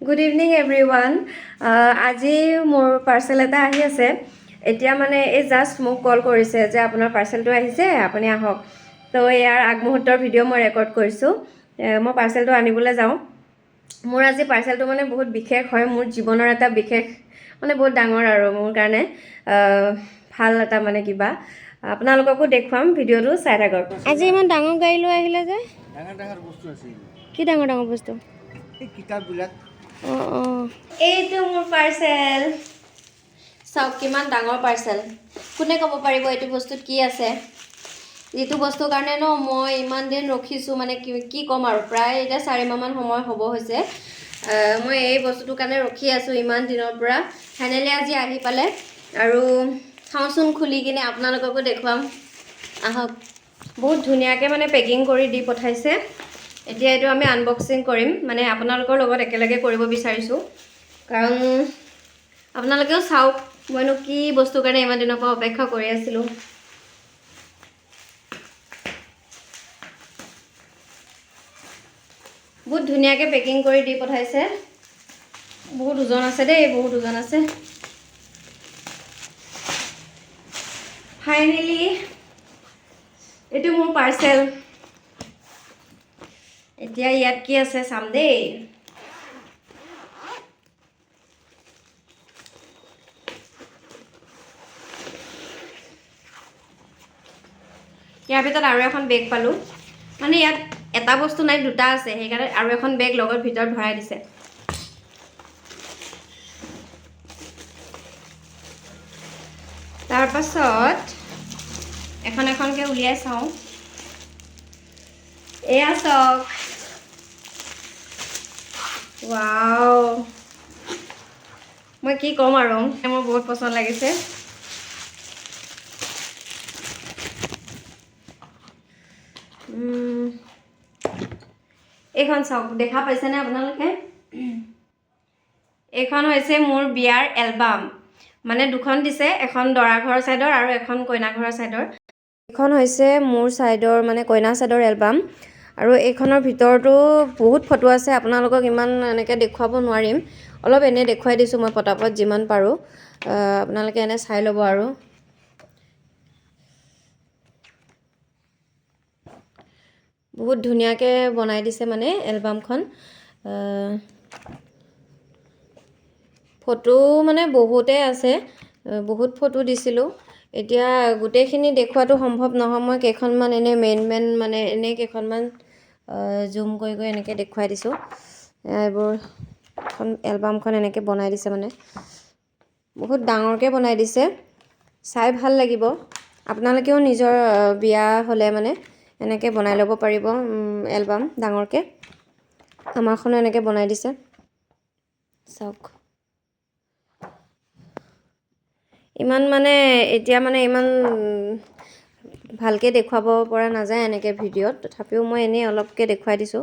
Good evening everyone. আজি মোৰ পাৰ্সেল এটা আহি আছে এতিয়া মানে এই জাস্ট মোক কল কৰিছে যে আপোনাৰ পাৰ্সেলটো আহিছে আপুনি আহক তো ইয়াৰ আগমুহূৰ্তৰ ভিডিঅ' মই ৰেকৰ্ড কৰিছো মই পাৰ্সেলটো আনিবলৈ যাওঁ মোৰ আজি পাৰ্সেলটো মানে বহুত বিশেষ হয় মোৰ জীৱনৰ এটা বিশেষ মানে বহুত ডাঙৰ আৰু মোৰ কাৰণে ভাল এটা মানে কিবা আপোনালোককো দেখুৱাম ভিডিঅ'টো চাই থাকক আজি ইমান ডাঙৰ গাড়ী লৈ আহিলে যে ডাঙৰ বস্তু আছিল কি ডাঙৰ বস্তু এই কিতাপবিলাক এইটো মোৰ পাৰ্সেল চাওক কিমান ডাঙৰ পাৰ্সেল কোনে ক'ব পাৰিব এইটো বস্তুত কি আছে এইটো বস্তুৰ কাৰণে ন মই ইমান দিন ৰখিছোঁ মানে কি ক'ম আৰু প্ৰায় এটা 4 মাহমান সময় হ'ব হৈছে মই এই বস্তুটোৰ কাৰণে ৰখি আছোঁ ইমান দিনৰ পৰা ফাইনেলি আজি আহি পালে আৰু চাওঁচোন খুলি কিনে আপোনালোককো দেখুৱাম আহক বহুত ধুনীয়াকৈ মানে পেকিং কৰি দি পঠাইছে এতিয়া এইটো আমি আনবক্সিং কৰিম মানে আপোনালোকৰ লগত একেলগে কৰিব বিচাৰিছোঁ কাৰণ আপোনালোকেও চাওক মইনো কি বস্তুৰ কাৰণে ইমান দিনৰ পৰা অপেক্ষা কৰি আছিলোঁ বহুত ধুনীয়াকৈ পেকিং কৰি দি পঠাইছে বহুত ওজন আছে দেই বহুত ওজন আছে ফাইনেলি এইটো মোৰ পাৰ্সেল এতিয়া ইয়াত কি আছে চাম দেই ইয়াৰ ভিতৰত আৰু এখন বেগ পালোঁ মানে ইয়াত এটা বস্তু নাই দুটা আছে সেইকাৰণে আৰু এখন বেগ লগত ভিতৰত ভৰাই দিছে তাৰ পাছত এখন এখনকৈ উলিয়াই চাওঁ এয়া চাওক ৱাও মই কি ক'ম আৰু মোৰ বহুত পছন্দ লাগিছে এইখন চাওক দেখা পাইছেনে আপোনালোকে এইখন হৈছে মোৰ বিয়াৰ এলবাম মানে দুখন দিছে এখন দৰা ঘৰৰ সাইডৰ আৰু এখন কইনা ঘৰৰ সাইডৰ এইখন হৈছে মোৰ সাইডৰ মানে কইনা সাইডৰ এলবাম আৰু এইখনৰ ভিতৰতো বহুত ফটো আছে আপোনালোকক ইমান এনেকৈ দেখুৱাব নোৱাৰিম অলপ এনে দেখুৱাই দিছোঁ মই পটাপট যিমান পাৰোঁ আপোনালোকে এনে চাই ল'ব আৰু বহুত ধুনীয়াকৈ বনাই দিছে মানে এলবামখন ফটো মানে বহুতে আছে বহুত ফটো দিছিলোঁ এতিয়া গোটেইখিনি দেখুৱাটো সম্ভৱ নহয় মই কেইখনমান এনে মেইন মানে এনে কেইখনমান জুম কৰি এনেকৈ দেখুৱাই দিছোঁ এইবোৰ এখন এলবামখন এনেকৈ বনাই দিছে মানে বহুত ডাঙৰকৈ বনাই দিছে চাই ভাল লাগিব আপোনালোকেও নিজৰ বিয়া হ'লে মানে এনেকৈ বনাই ল'ব পাৰিব এলবাম ডাঙৰকৈ আমাৰখনো এনেকৈ বনাই দিছে চাওক ইমান মানে এতিয়া মানে ইমান ভালকৈ দেখুৱাব পৰা নাযায় এনেকৈ ভিডিঅ'ত তথাপিও মই এনেই অলপকৈ দেখুৱাই দিছোঁ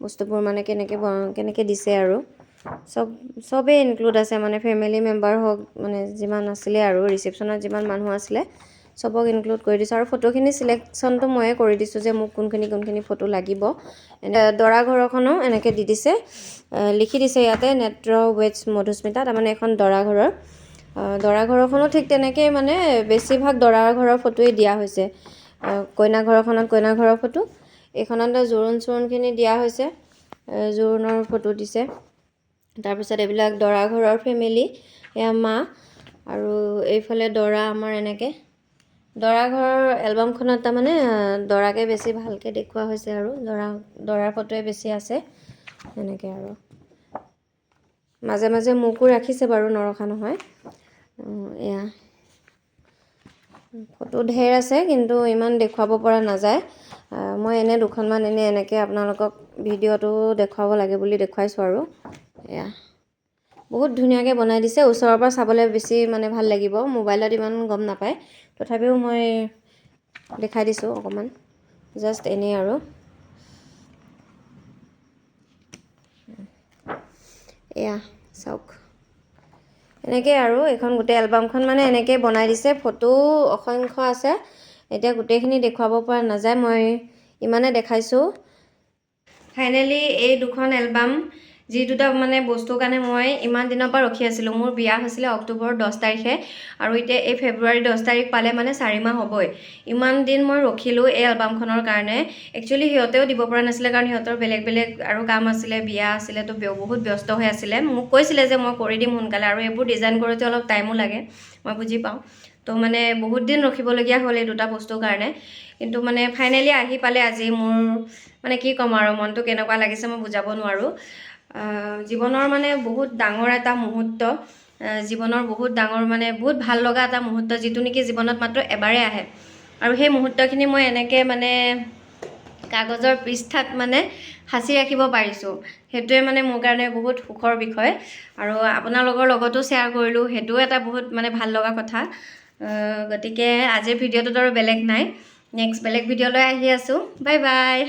বস্তুবোৰ মানে কেনেকৈ দিছে আৰু চবেই ইনক্লুড আছে মানে ফেমিলি মেম্বাৰ হওক মানে যিমান আছিলে আৰু ৰিচেপশ্যনত যিমান মানুহ আছিলে চবক ইনক্লুড কৰি দিছোঁ আৰু ফটোখিনি চিলেকশ্যনটো ময়ে কৰি দিছোঁ যে মোক কোনখিনি ফটো লাগিব দৰা ঘৰখনো এনেকৈ দি দিছে লিখি দিছে ইয়াতে নেত্ৰ ৱেডছ মধুস্মিতা তাৰমানে এখন দৰা ঘৰখনো ঠিক তেনেকৈ মানে বেছিভাগ দৰা ঘৰৰ ফটোৱে দিয়া হৈছে কইনা ঘৰখনত কইনা ঘৰৰ ফটো এইখনতে জোৰোণখিনি দিয়া হৈছে জোৰোণৰ ফটো দিছে তাৰপিছত এইবিলাক দৰা ঘৰৰ ফেমিলি এয়া মা আৰু এইফালে দৰা আমাৰ এনেকৈ দৰা ঘৰৰ এলবামখনত তাৰমানে দৰাকে বেছি ভালকৈ দেখুওৱা হৈছে আৰু দৰাৰ ফটোৱে বেছি আছে এনেকৈ আৰু মাজে মাজে মোকো ৰাখিছে বাৰু নৰখা নহয় এয়া ফটো ঢেৰ আছে কিন্তু ইমান দেখুৱাব পৰা নাযায় মই এনে দুখনমান এনেকৈ আপোনালোকক ভিডিঅ'টো দেখুৱাব লাগে বুলি দেখুৱাইছোঁ আৰু এয়া বহুত ধুনীয়াকৈ বনাই দিছে ওচৰৰ পৰা চাবলৈ বেছি মানে ভাল লাগিব মোবাইলত ইমান গম নাপায় তথাপিও মই দেখাই দিছোঁ অকণমান জাষ্ট এনেই আৰু এয়া চাওক এনেকৈ আৰু এইখন গোটেই এলবামখন মানে এনেকৈ বনাই দিছে ফটো অসংখ্য আছে এতিয়া গোটেইখিনি দেখুৱাব পৰা নাযায় মই ইমানে দেখাইছোঁ ফাইনেলি এই দুখন এলবাম যি দুটা মানে বস্তুৰ কাৰণে মই ইমান দিনৰ পৰা ৰখি আছিলোঁ। মোৰ বিয়া হৈছিলে অক্টোবৰ 10 তাৰিখে আৰু এতিয়া এই ফেব্ৰুৱাৰী 10 তাৰিখ পালে মানে 4 মাহ হ'বই। ইমান দিন মই ৰখিলোঁ এই এলবামখনৰ কাৰণে। একচুৱেলি সিহঁতেও দিব পৰা নাছিলে কাৰণ সিহঁতৰ বেলেগ বেলেগ আৰু কাম আছিলে, বিয়া আছিলে, তো বহুত ব্যস্ত হৈ আছিলে। মোক কৈছিলে যে মই কৰি দিম সোনকালে, আৰু এইবোৰ ডিজাইন কৰোঁতে অলপ টাইমো লাগে, মই বুজি পাওঁ। তো মানে বহুত দিন ৰখিবলগীয়া হ'ল এই দুটা বস্তুৰ কাৰণে। কিন্তু মানে ফাইনেলি আহি পালে আজি। মোৰ মানে কি ক'ম আৰু, মনটো কেনেকুৱা লাগিছে মই বুজাব নোৱাৰোঁ। জীৱনৰ মানে বহুত ডাঙৰ এটা মুহূৰ্ত, জীৱনৰ বহুত ডাঙৰ মানে বহুত ভাল লগা এটা মুহূৰ্ত, যিটো নেকি জীৱনত মাত্ৰ এবাৰেই আহে। আৰু সেই মুহূৰ্তখিনি মই এনেকৈ মানে কাগজৰ পৃষ্ঠাত মানে সাঁচি ৰাখিব পাৰিছোঁ, সেইটোৱে মানে মোৰ কাৰণে বহুত সুখৰ বিষয়। আৰু আপোনালোকৰ লগতো শ্বেয়াৰ কৰিলোঁ, সেইটোও এটা বহুত মানে ভাল লগা কথা। গতিকে আজিৰ ভিডিঅ'টোত আৰু বেলেগ নাই, নেক্সট বেলেগ ভিডিঅ'লৈ আহি আছোঁ। Bye bye.